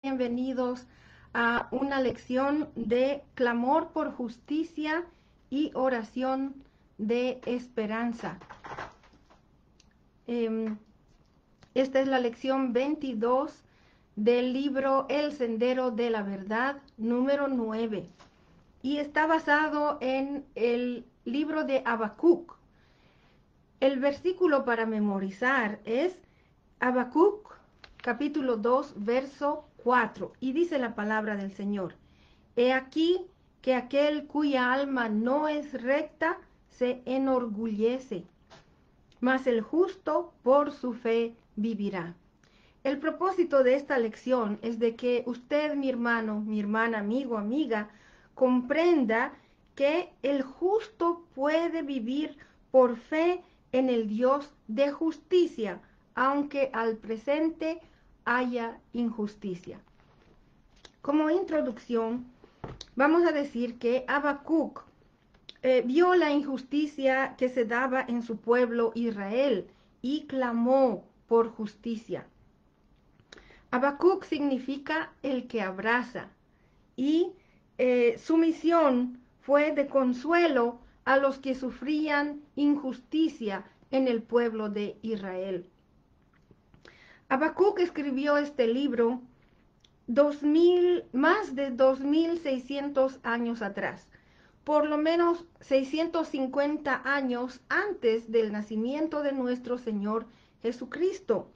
Bienvenidos a una lección de clamor por justicia y oración de esperanza. Esta es la lección 22 del libro El Sendero de la Verdad, número 9. Y está basado en el libro de Habacuc. El versículo para memorizar es Habacuc, capítulo 2, verso 4. Y dice la palabra del Señor: He aquí que aquel cuya alma no es recta se enorgullece, mas el justo por su fe vivirá. El propósito de esta lección es de que usted, mi hermano, mi hermana, amigo, amiga, comprenda que el justo puede vivir por fe en el Dios de justicia, aunque al presente haya injusticia. Como introducción, vamos a decir que Habacuc vio la injusticia que se daba en su pueblo Israel y clamó por justicia. Habacuc significa el que abraza, y su misión fue de consuelo a los que sufrían injusticia en el pueblo de Israel. Habacuc escribió este libro más de 2600 años atrás, por lo menos 650 años antes del nacimiento de nuestro Señor Jesucristo.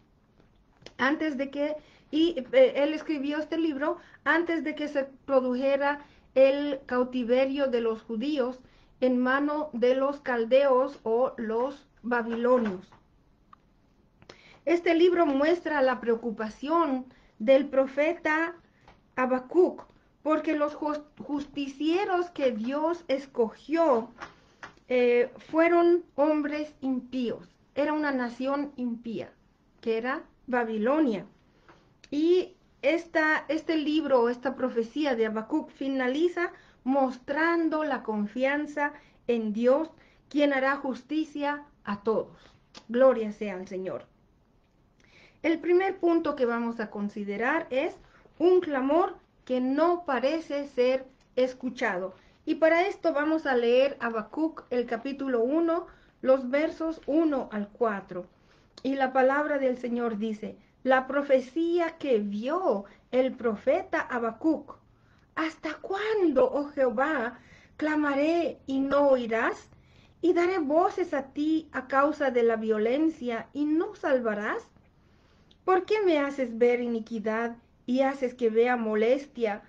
Él escribió este libro antes de que se produjera el cautiverio de los judíos en mano de los caldeos o los babilonios. Este libro muestra la preocupación del profeta Habacuc, porque los justicieros que Dios escogió fueron hombres impíos. Era una nación impía, que era Babilonia. Y este libro, esta profecía de Habacuc finaliza mostrando la confianza en Dios, quien hará justicia a todos. Gloria sea al Señor. El primer punto que vamos a considerar es un clamor que no parece ser escuchado. Y para esto vamos a leer Habacuc, el capítulo 1, los versos 1 al 4. Y la palabra del Señor dice: la profecía que vio el profeta Habacuc. ¿Hasta cuándo, oh Jehová, clamaré y no oirás? Y daré voces a ti a causa de la violencia y no salvarás. ¿Por qué me haces ver iniquidad y haces que vea molestia?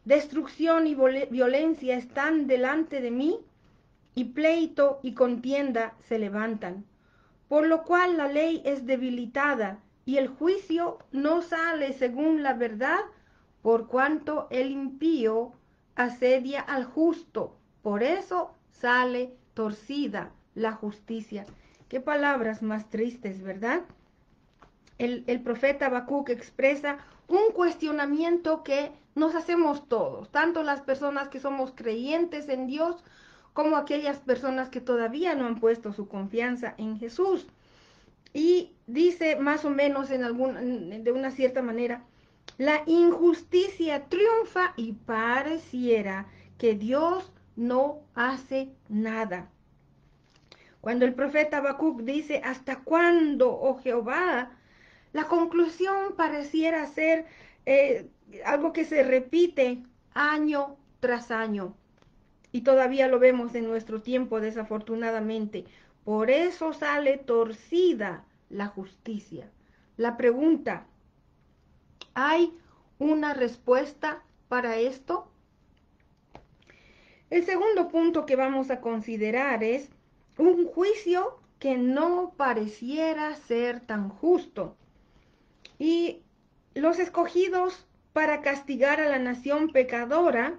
Destrucción y violencia están delante de mí, y pleito y contienda se levantan. Por lo cual la ley es debilitada, y el juicio no sale según la verdad, por cuanto el impío asedia al justo. Por eso sale torcida la justicia. Qué palabras más tristes, ¿verdad? El profeta Habacuc expresa un cuestionamiento que nos hacemos todos, tanto las personas que somos creyentes en Dios como aquellas personas que todavía no han puesto su confianza en Jesús. Y dice más o menos de una cierta manera: la injusticia triunfa y pareciera que Dios no hace nada. Cuando el profeta Habacuc dice: ¿hasta cuándo, oh Jehová?, la conclusión pareciera ser algo que se repite año tras año. Y todavía lo vemos en nuestro tiempo, desafortunadamente. Por eso sale torcida la justicia. La pregunta: ¿hay una respuesta para esto? El segundo punto que vamos a considerar es un juicio que no pareciera ser tan justo. Y los escogidos para castigar a la nación pecadora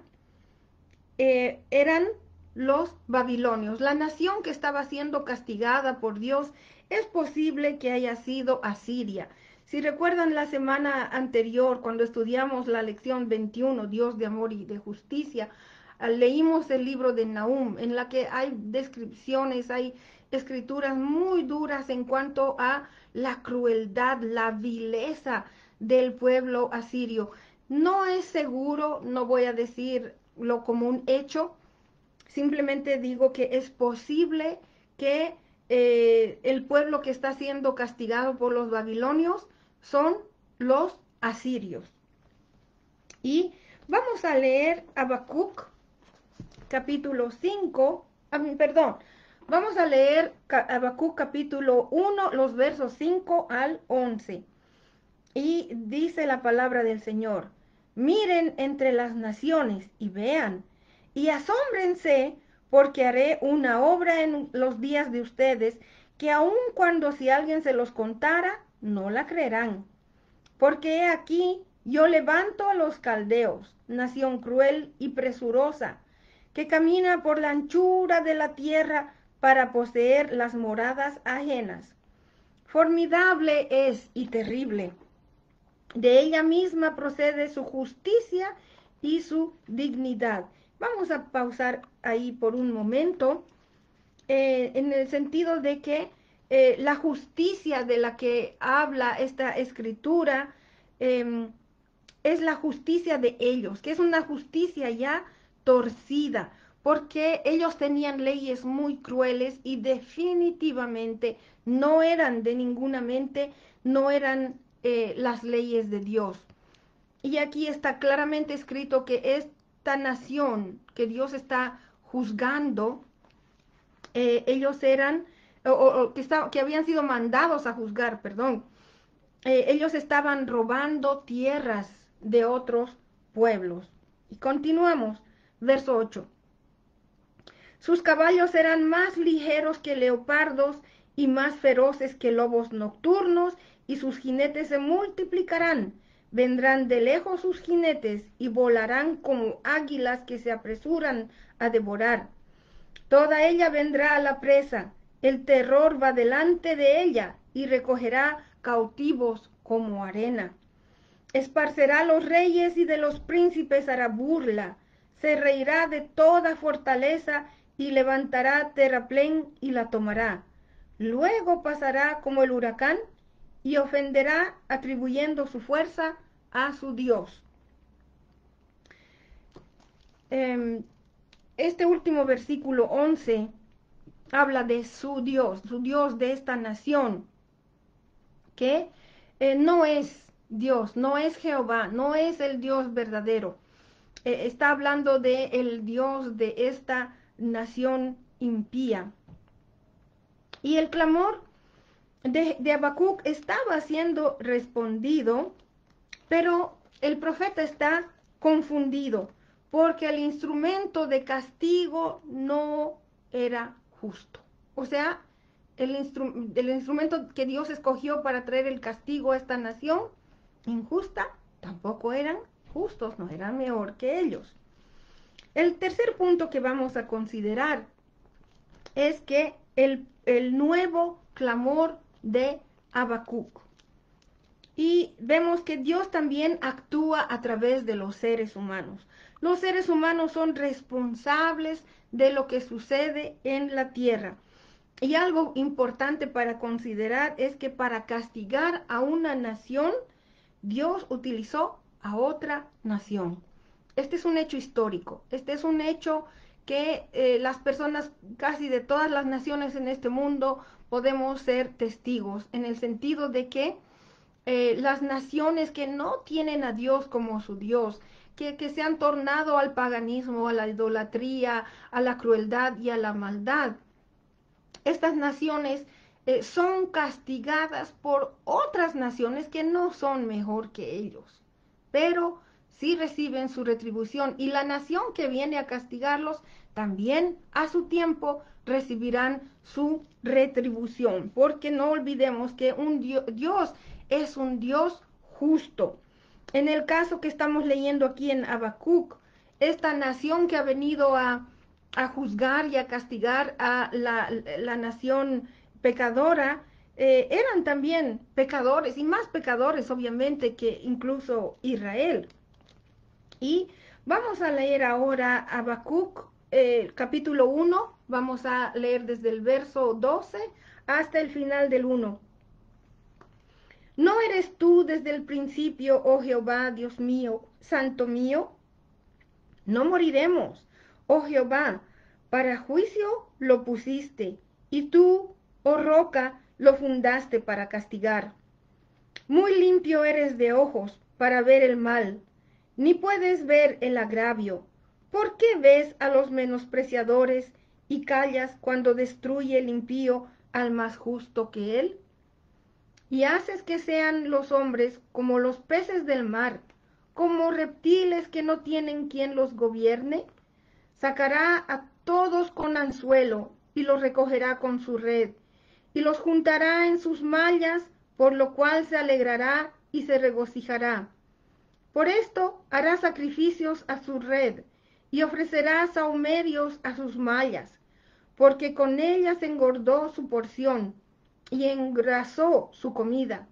eran los babilonios. La nación que estaba siendo castigada por Dios es posible que haya sido Asiria. Si recuerdan la semana anterior, cuando estudiamos la lección 21, Dios de amor y de justicia, leímos el libro de Nahum, en la que hay descripciones, hay escrituras muy duras en cuanto a la crueldad, la vileza del pueblo asirio. No es seguro, no voy a decirlo como un hecho, simplemente digo que es posible que el pueblo que está siendo castigado por los babilonios son los asirios. Y vamos a leer Habacuc capítulo 5, perdón, vamos a leer Habacuc capítulo 1, los versos 5 al 11. Y dice la palabra del Señor: miren entre las naciones y vean, y asómbrense, porque haré una obra en los días de ustedes, que aun cuando si alguien se los contara, no la creerán. Porque he aquí, yo levanto a los caldeos, nación cruel y presurosa, que camina por la anchura de la tierra para poseer las moradas ajenas. Formidable es y terrible. De ella misma procede su justicia y su dignidad. Vamos a pausar ahí por un momento, en el sentido de que la justicia de la que habla esta escritura es la justicia de ellos, que es una justicia ya torcida, porque ellos tenían leyes muy crueles y definitivamente no eran de ninguna mente, no eran las leyes de Dios. Y aquí está claramente escrito que esta nación que Dios está juzgando, ellos eran, que habían sido mandados a juzgar, perdón, ellos estaban robando tierras de otros pueblos. Y continuamos, verso 8. Sus caballos eran más ligeros que leopardos y más feroces que lobos nocturnos, y sus jinetes se multiplicarán. Vendrán de lejos sus jinetes y volarán como águilas que se apresuran a devorar. Toda ella vendrá a la presa, el terror va delante de ella y recogerá cautivos como arena. Esparcerá a los reyes y de los príncipes hará burla, se reirá de toda fortaleza y levantará terraplén y la tomará. Luego pasará como el huracán y ofenderá atribuyendo su fuerza a su Dios. Este último versículo 11 habla de su Dios de esta nación, que no es Dios, no es Jehová, no es el Dios verdadero. Está hablando de el Dios de esta nación impía. Y el clamor de Habacuc estaba siendo respondido, pero el profeta está confundido, porque el instrumento de castigo no era justo. O sea, el instrumento que Dios escogió para traer el castigo a esta nación injusta, tampoco eran justos, no eran mejor que ellos. El tercer punto que vamos a considerar es que el nuevo clamor de Habacuc. Y vemos que Dios también actúa a través de los seres humanos. Los seres humanos son responsables de lo que sucede en la tierra. Y algo importante para considerar es que para castigar a una nación, Dios utilizó a otra nación. Este es un hecho histórico, este es un hecho que las personas casi de todas las naciones en este mundo podemos ser testigos, en el sentido de que las naciones que no tienen a Dios como su Dios, que se han tornado al paganismo, a la idolatría, a la crueldad y a la maldad, estas naciones son castigadas por otras naciones que no son mejor que ellos, pero sí reciben su retribución, y la nación que viene a castigarlos también a su tiempo recibirán su retribución, porque no olvidemos que Dios es un Dios justo. En el caso que estamos leyendo aquí en Habacuc, esta nación que ha venido a juzgar y a castigar a la nación pecadora, eran también pecadores, y más pecadores obviamente que incluso Israel. Y vamos a leer ahora Habacuc capítulo 1, vamos a leer desde el verso 12 hasta el final del 1. ¿No eres tú desde el principio, oh Jehová, Dios mío, santo mío? No moriremos, oh Jehová, para juicio lo pusiste, y tú, oh roca, lo fundaste para castigar. Muy limpio eres de ojos para ver el mal, ni puedes ver el agravio. ¿Por qué ves a los menospreciadores y callas cuando destruye el impío al más justo que él? Y haces que sean los hombres como los peces del mar, como reptiles que no tienen quien los gobierne. Sacará a todos con anzuelo y los recogerá con su red, y los juntará en sus mallas, por lo cual se alegrará y se regocijará. Por esto hará sacrificios a su red, y ofrecerá sahumerios a sus mallas, porque con ellas engordó su porción, y engrasó su comida.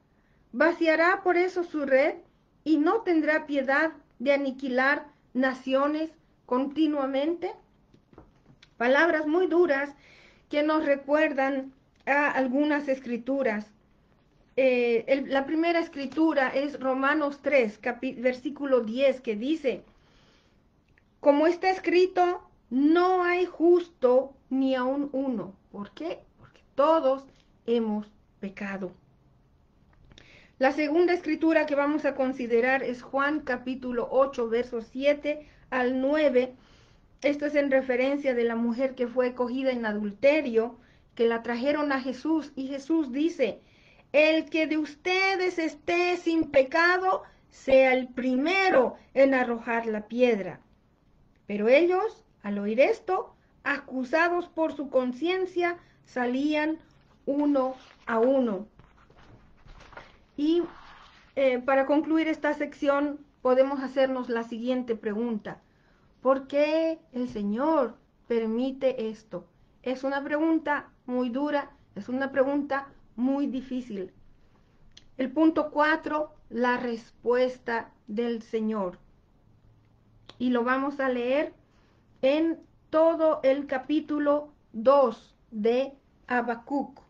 Vaciará por eso su red, y no tendrá piedad de aniquilar naciones continuamente. Palabras muy duras que nos recuerdan a algunas escrituras. La primera escritura es Romanos 3, versículo 10, que dice, como está escrito, no hay justo ni aun uno. ¿Por qué? Porque todos hemos pecado. La segunda escritura que vamos a considerar es Juan capítulo 8, versos 7 al 9. Esto es en referencia de la mujer que fue cogida en adulterio, que la trajeron a Jesús, y Jesús dice, el que de ustedes esté sin pecado, sea el primero en arrojar la piedra. Pero ellos, al oír esto, acusados por su conciencia, salían uno a uno. Y para concluir esta sección, podemos hacernos la siguiente pregunta. ¿Por qué el Señor permite esto? Es una pregunta muy dura, es una pregunta muy difícil. El punto 4, la respuesta del Señor. Y lo vamos a leer en todo el capítulo 2 de Habacuc.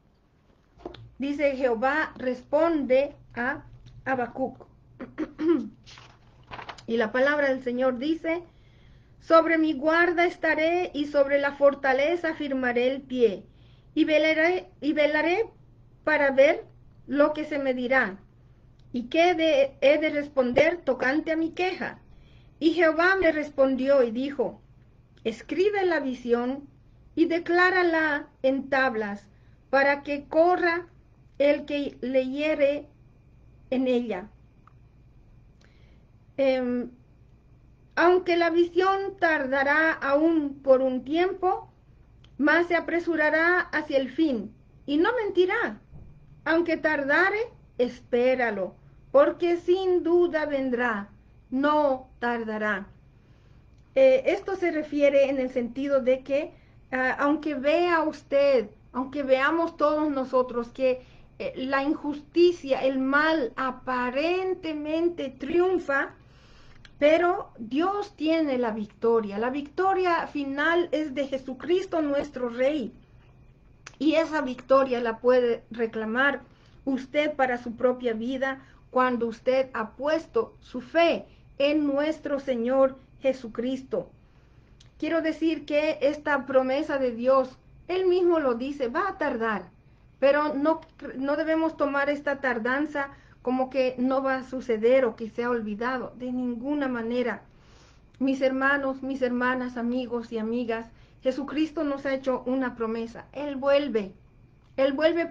Dice, Jehová responde a Habacuc. Y la palabra del Señor dice, sobre mi guarda estaré y sobre la fortaleza firmaré el pie, y velaré para ver lo que se me dirá, y qué he de responder tocante a mi queja. Y Jehová me respondió y dijo, escribe la visión y declárala en tablas, para que corra el que leyere en ella. Aunque la visión tardará aún por un tiempo, mas se apresurará hacia el fin, y no mentirá. Aunque tardare, espéralo, porque sin duda vendrá, no tardará. Esto se refiere en el sentido de que, aunque vea usted, aunque veamos todos nosotros que la injusticia, el mal aparentemente triunfa, pero Dios tiene la victoria. La victoria final es de Jesucristo nuestro Rey. Y esa victoria la puede reclamar usted para su propia vida cuando usted ha puesto su fe en nuestro Señor Jesucristo. Quiero decir que esta promesa de Dios, Él mismo lo dice, va a tardar, pero no debemos tomar esta tardanza como que no va a suceder o que se ha olvidado, de ninguna manera. Mis hermanos, mis hermanas, amigos y amigas, Jesucristo nos ha hecho una promesa. Él vuelve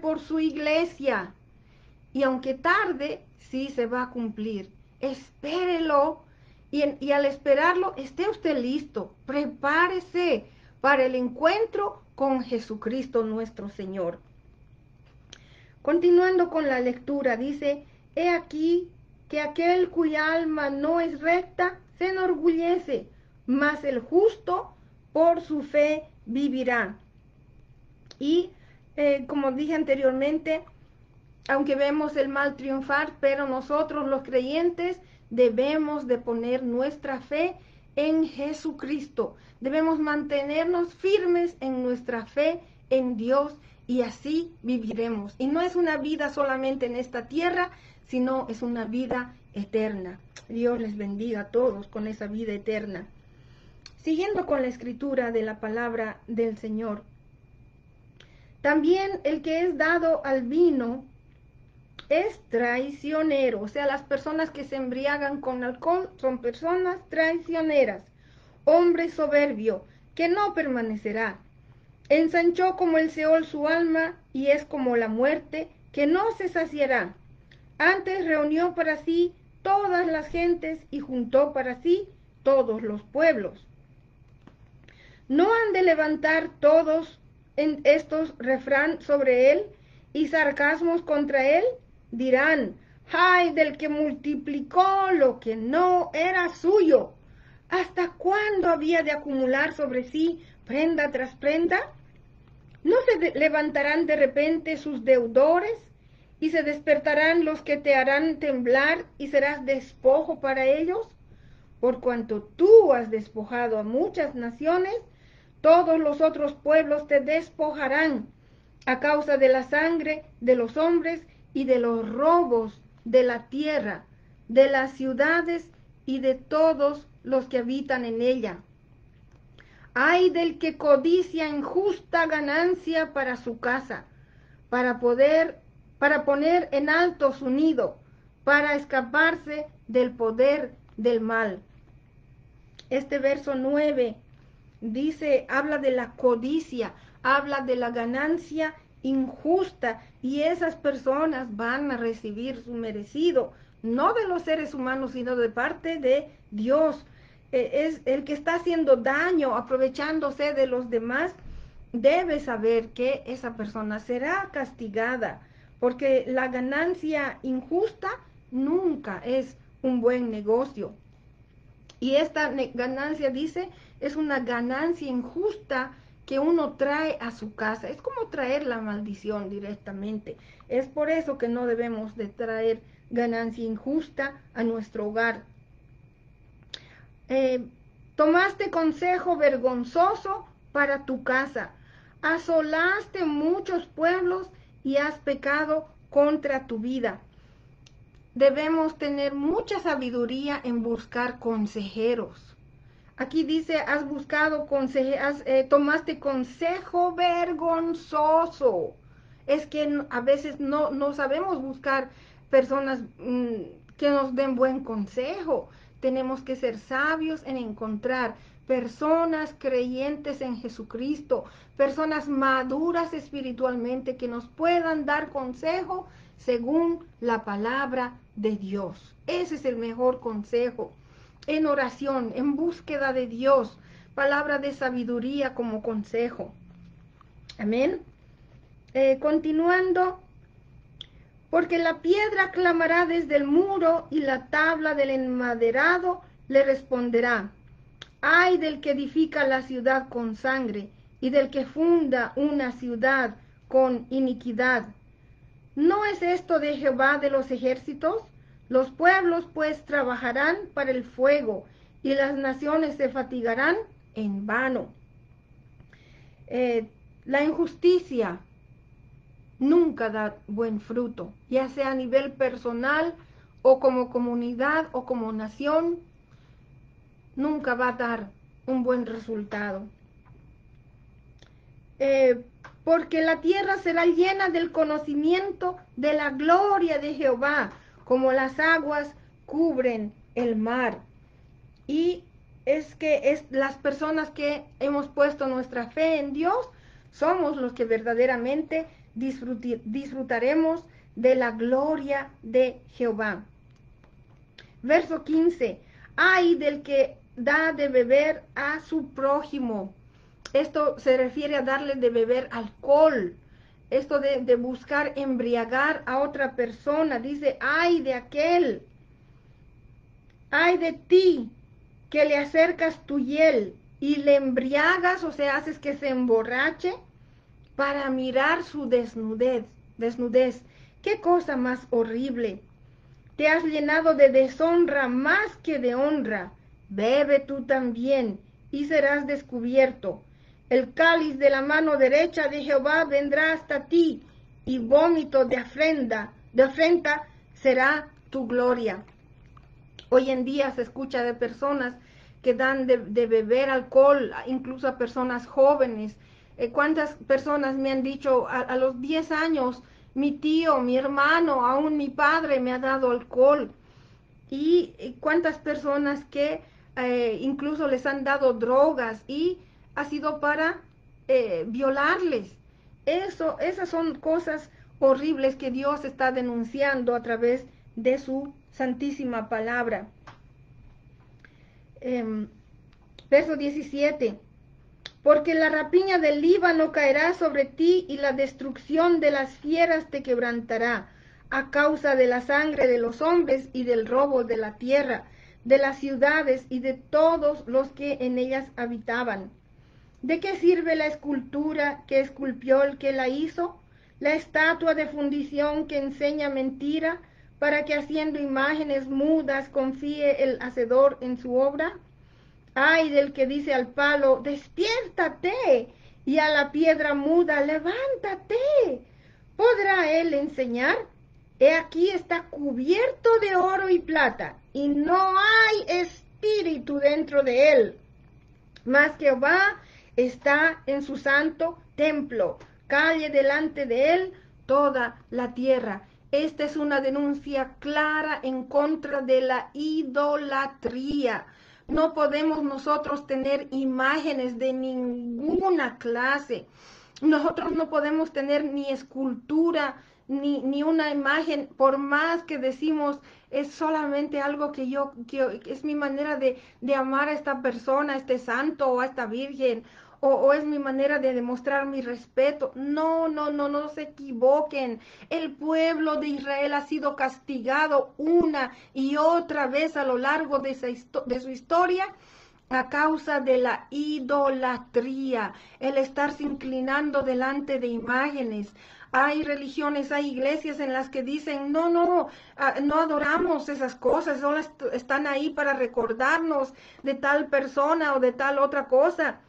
por su iglesia. Y aunque tarde, sí se va a cumplir. Espérelo. Y al esperarlo, esté usted listo. Prepárese para el encuentro con Jesucristo nuestro Señor. Continuando con la lectura, dice, he aquí que aquel cuya alma no es recta se enorgullece, mas el justo por su fe vivirá. Y como dije anteriormente, aunque vemos el mal triunfar, pero nosotros los creyentes debemos de poner nuestra fe en Jesucristo. Debemos mantenernos firmes en nuestra fe en Dios y así viviremos. Y no es una vida solamente en esta tierra, sino es una vida eterna. Dios les bendiga a todos con esa vida eterna. Siguiendo con la escritura de la palabra del Señor. También el que es dado al vino es traicionero. O sea, las personas que se embriagan con alcohol son personas traicioneras. Hombre soberbio, que no permanecerá. Ensanchó como el Seol su alma, y es como la muerte, que no se saciará. Antes reunió para sí todas las gentes, y juntó para sí todos los pueblos. ¿No han de levantar todos en estos refrán sobre él y sarcasmos contra él? Dirán: ¡ay del que multiplicó lo que no era suyo! ¿Hasta cuándo había de acumular sobre sí prenda tras prenda? ¿No se levantarán de repente sus deudores y se despertarán los que te harán temblar y serás despojo para ellos? Por cuanto tú has despojado a muchas naciones, todos los otros pueblos te despojarán a causa de la sangre de los hombres y de los robos de la tierra, de las ciudades y de todos los que habitan en ella. Ay del que codicia injusta ganancia para su casa, para poner en alto su nido, para escaparse del poder del mal. Este verso 9 dice, habla de la codicia, habla de la ganancia injusta, y esas personas van a recibir su merecido, no de los seres humanos, sino de parte de Dios. Es el que está haciendo daño, aprovechándose de los demás, debe saber que esa persona será castigada, porque la ganancia injusta nunca es un buen negocio. Y esta ganancia, dice, es una ganancia injusta que uno trae a su casa. Es como traer la maldición directamente. Es por eso que no debemos de traer ganancia injusta a nuestro hogar. Tomaste consejo vergonzoso para tu casa. Asolaste muchos pueblos y has pecado contra tu vida. Debemos tener mucha sabiduría en buscar consejeros. Aquí dice, has buscado tomaste consejo vergonzoso. Es que a veces no sabemos buscar personas que nos den buen consejo. Tenemos que ser sabios en encontrar personas creyentes en Jesucristo, personas maduras espiritualmente que nos puedan dar consejo según la palabra de Dios. Ese es el mejor consejo. En oración, en búsqueda de Dios, palabra de sabiduría como consejo. Amén. Continuando, porque la piedra clamará desde el muro y la tabla del enmaderado le responderá. Ay del que edifica la ciudad con sangre y del que funda una ciudad con iniquidad. ¿No es esto de Jehová de los ejércitos? Los pueblos pues trabajarán para el fuego y las naciones se fatigarán en vano. La injusticia nunca da buen fruto, ya sea a nivel personal o como comunidad o como nación, nunca va a dar un buen resultado. Porque la tierra será llena del conocimiento de la gloria de Jehová, como las aguas cubren el mar. Y es que las personas que hemos puesto nuestra fe en Dios, somos los que verdaderamente disfrutaremos de la gloria de Jehová. Verso 15. Ay del que da de beber a su prójimo. Esto se refiere a darle de beber alcohol. Esto de buscar embriagar a otra persona. Dice, ay de aquel. Ay de ti que le acercas tu hiel y le embriagas, o sea, haces que se emborrache para mirar su desnudez. Qué cosa más horrible. Te has llenado de deshonra más que de honra. Bebe tú también y serás descubierto. El cáliz de la mano derecha de Jehová vendrá hasta ti, y vómito de afrenta será tu gloria. Hoy en día se escucha de personas que dan de beber alcohol, incluso a personas jóvenes. ¿Cuántas personas me han dicho a los 10 años, mi tío, mi hermano, aún mi padre me ha dado alcohol? Y cuántas personas que incluso les han dado drogas y ha sido para violarles. Esas son cosas horribles que Dios está denunciando a través de su santísima palabra. Verso 17. Porque la rapiña del Líbano caerá sobre ti y la destrucción de las fieras te quebrantará, a causa de la sangre de los hombres y del robo de la tierra, de las ciudades y de todos los que en ellas habitaban. ¿De qué sirve la escultura que esculpió el que la hizo? La estatua de fundición que enseña mentira, para que haciendo imágenes mudas confíe el hacedor en su obra. Ay del que dice al palo, despiértate, y a la piedra muda, levántate. ¿Podrá él enseñar? He aquí está cubierto de oro y plata, y no hay espíritu dentro de él. Mas Jehová está en su santo templo, calle delante de él toda la tierra. Esta es una denuncia clara en contra de la idolatría. No podemos nosotros tener imágenes de ninguna clase. Nosotros no podemos tener ni escultura, ni una imagen, por más que decimos, es solamente algo que es mi manera de amar a esta persona, a este santo o a esta virgen, o es mi manera de demostrar mi respeto. No se equivoquen. El pueblo de Israel ha sido castigado una y otra vez a lo largo de su historia a causa de la idolatría, el estarse inclinando delante de imágenes. Hay religiones, hay iglesias en las que dicen, no adoramos esas cosas, solo están ahí para recordarnos de tal persona o de tal otra cosa.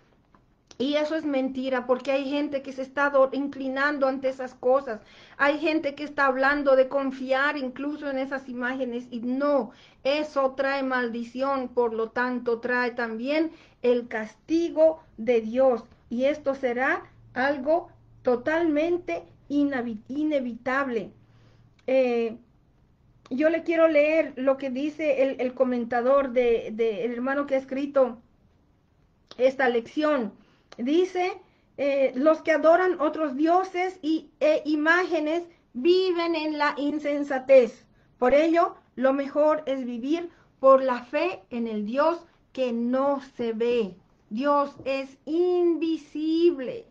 Y eso es mentira, porque hay gente que se está inclinando ante esas cosas. Hay gente que está hablando de confiar incluso en esas imágenes y no, eso trae maldición, por lo tanto trae también el castigo de Dios. Y esto será algo totalmente inevitable. Yo le quiero leer lo que dice el comentador el hermano que ha escrito esta lección. Dice, los que adoran otros dioses e imágenes viven en la insensatez. Por ello, lo mejor es vivir por la fe en el Dios que no se ve. Dios es invisible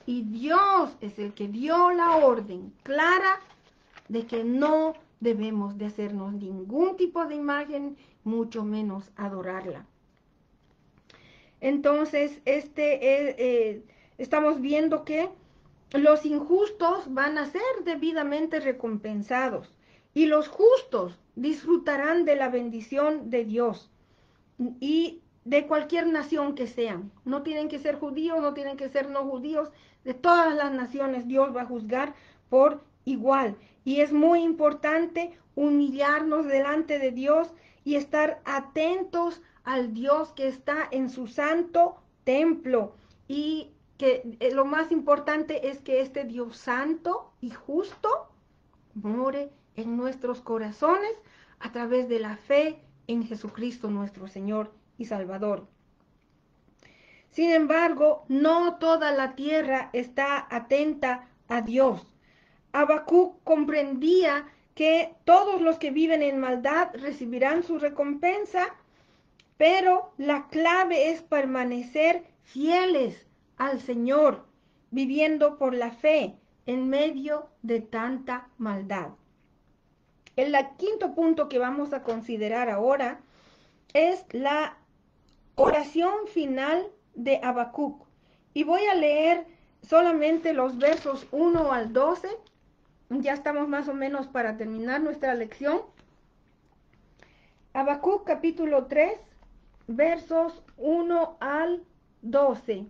y Dios es el que dio la orden clara de que no debemos de hacernos ningún tipo de imagen, mucho menos adorarla. Entonces, estamos viendo que los injustos van a ser debidamente recompensados y los justos disfrutarán de la bendición de Dios y de cualquier nación que sean. No tienen que ser judíos, no tienen que ser no judíos, de todas las naciones Dios va a juzgar por igual. Y es muy importante humillarnos delante de Dios y estar atentos al Dios que está en su santo templo. Y que lo más importante es que este Dios santo y justo more en nuestros corazones a través de la fe en Jesucristo nuestro Señor y Salvador. Sin embargo, no toda la tierra está atenta a Dios. Habacuc comprendía que todos los que viven en maldad recibirán su recompensa, pero la clave es permanecer fieles al Señor, viviendo por la fe en medio de tanta maldad. El quinto punto que vamos a considerar ahora es la oración final de Habacuc. Y voy a leer solamente los versos 1 al 12. Ya estamos más o menos para terminar nuestra lección. Habacuc capítulo 3, versos 1 al 12.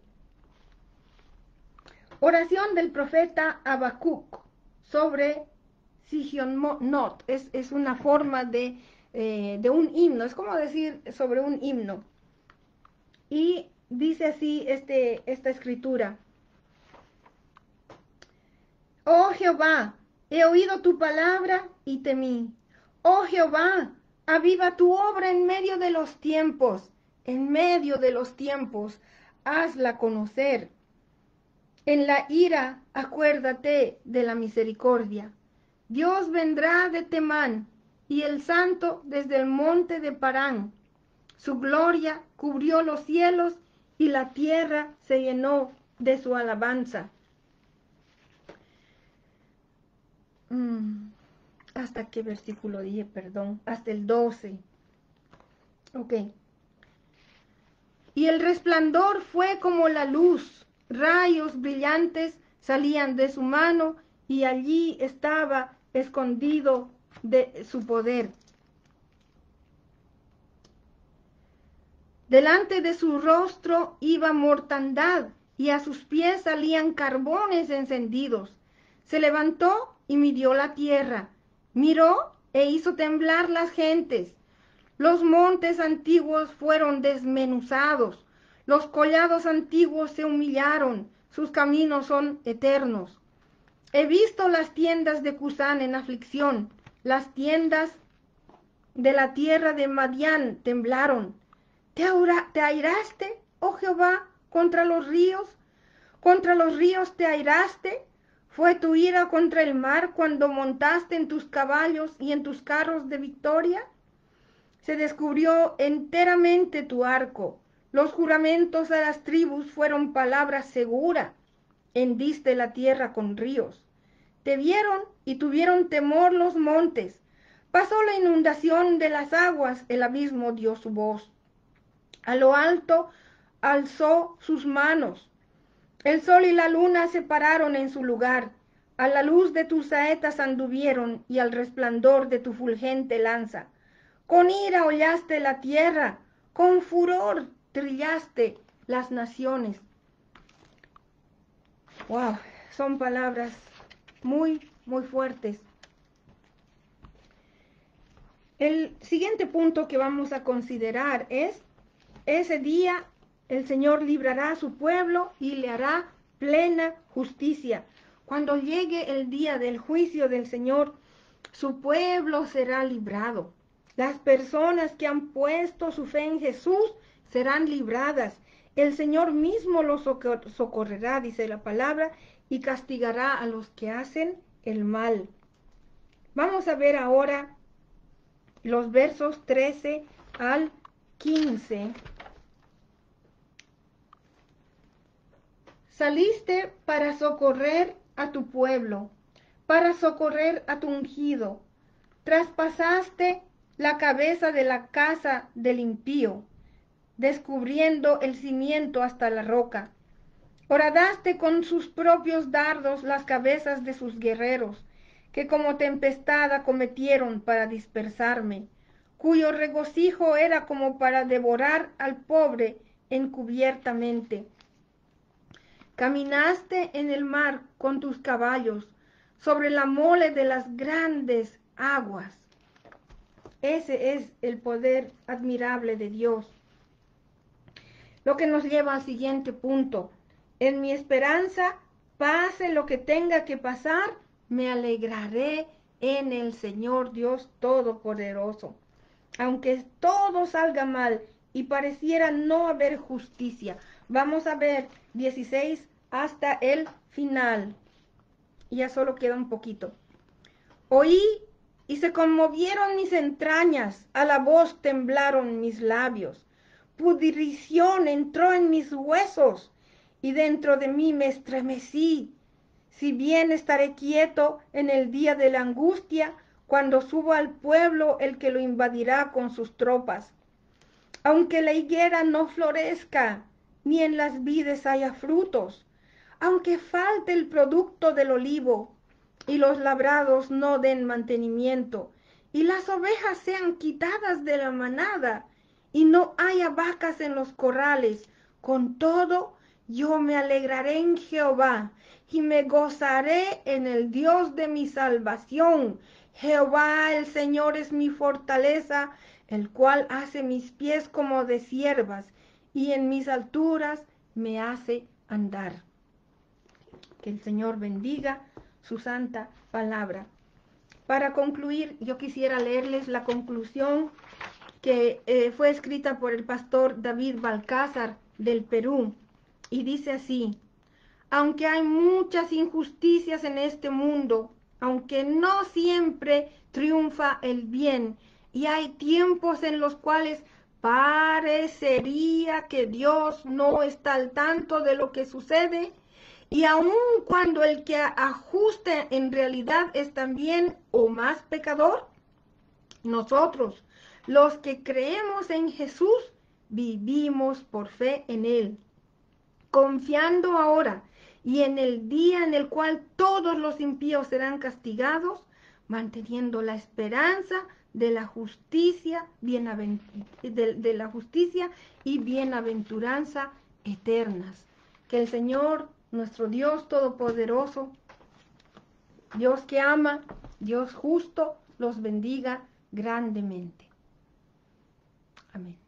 Oración del profeta Habacuc sobre Sigionot, es una forma de un himno, es como decir sobre un himno. Y dice así esta escritura: Oh Jehová, he oído tu palabra y temí. Oh Jehová, aviva tu obra en medio de los tiempos, en medio de los tiempos, hazla conocer. En la ira, acuérdate de la misericordia. Dios vendrá de Temán, y el Santo desde el monte de Parán. Su gloria cubrió los cielos, y la tierra se llenó de su alabanza. ¿Hasta qué versículo dije? Perdón, hasta el 12. Ok. Y el resplandor fue como la luz, rayos brillantes salían de su mano, y allí estaba escondido de su poder. Delante de su rostro iba mortandad, y a sus pies salían carbones encendidos. Se levantó y midió la tierra, miró e hizo temblar las gentes. Los montes antiguos fueron desmenuzados, los collados antiguos se humillaron, sus caminos son eternos. He visto las tiendas de Cusán en aflicción, las tiendas de la tierra de Madián temblaron. ¿Te airaste, oh Jehová, contra los ríos? ¿Contra los ríos te airaste? ¿Fue tu ira contra el mar cuando montaste en tus caballos y en tus carros de victoria? Se descubrió enteramente tu arco. Los juramentos a las tribus fueron palabra segura. Hendiste la tierra con ríos. Te vieron y tuvieron temor los montes. Pasó la inundación de las aguas, el abismo dio su voz. A lo alto alzó sus manos. El sol y la luna se pararon en su lugar. A la luz de tus saetas anduvieron y al resplandor de tu fulgente lanza. Con ira hollaste la tierra, con furor trillaste las naciones. Wow, son palabras muy, muy fuertes. El siguiente punto que vamos a considerar es: ese día el Señor librará a su pueblo y le hará plena justicia. Cuando llegue el día del juicio del Señor, su pueblo será librado. Las personas que han puesto su fe en Jesús serán libradas. El Señor mismo los socorrerá, dice la palabra, y castigará a los que hacen el mal. Vamos a ver ahora los versos 13 al 15. Saliste para socorrer a tu pueblo, para socorrer a tu ungido. Traspasaste la cabeza de la casa del impío, descubriendo el cimiento hasta la roca. Horadaste con sus propios dardos las cabezas de sus guerreros, que como tempestad acometieron para dispersarme, cuyo regocijo era como para devorar al pobre encubiertamente. Caminaste en el mar con tus caballos, sobre la mole de las grandes aguas. Ese es el poder admirable de Dios. Lo que nos lleva al siguiente punto. En mi esperanza, pase lo que tenga que pasar, me alegraré en el Señor Dios Todopoderoso. Aunque todo salga mal y pareciera no haber justicia. Vamos a ver 16 hasta el final. Ya solo queda un poquito. Oí y se conmovieron mis entrañas, a la voz temblaron mis labios. Pudrición entró en mis huesos y dentro de mí me estremecí. Si bien estaré quieto en el día de la angustia, cuando suba al pueblo el que lo invadirá con sus tropas. Aunque la higuera no florezca, ni en las vides haya frutos, aunque falte el producto del olivo, y los labrados no den mantenimiento, y las ovejas sean quitadas de la manada, y no haya vacas en los corrales, con todo Yo me alegraré en Jehová y me gozaré en el Dios de mi salvación. Jehová el Señor es mi fortaleza, el cual hace mis pies como de ciervas y en mis alturas me hace andar. Que el Señor bendiga su santa palabra. Para concluir, yo quisiera leerles la conclusión que fue escrita por el pastor David Balcázar del Perú. Y dice así: aunque hay muchas injusticias en este mundo, aunque no siempre triunfa el bien, y hay tiempos en los cuales parecería que Dios no está al tanto de lo que sucede, y aun cuando el que ajusta en realidad es también o más pecador, nosotros, los que creemos en Jesús, vivimos por fe en Él, confiando ahora y en el día en el cual todos los impíos serán castigados, manteniendo la esperanza de la justicia, de la justicia y bienaventuranza eternas. Que el Señor, nuestro Dios Todopoderoso, Dios que ama, Dios justo, los bendiga grandemente. Amén.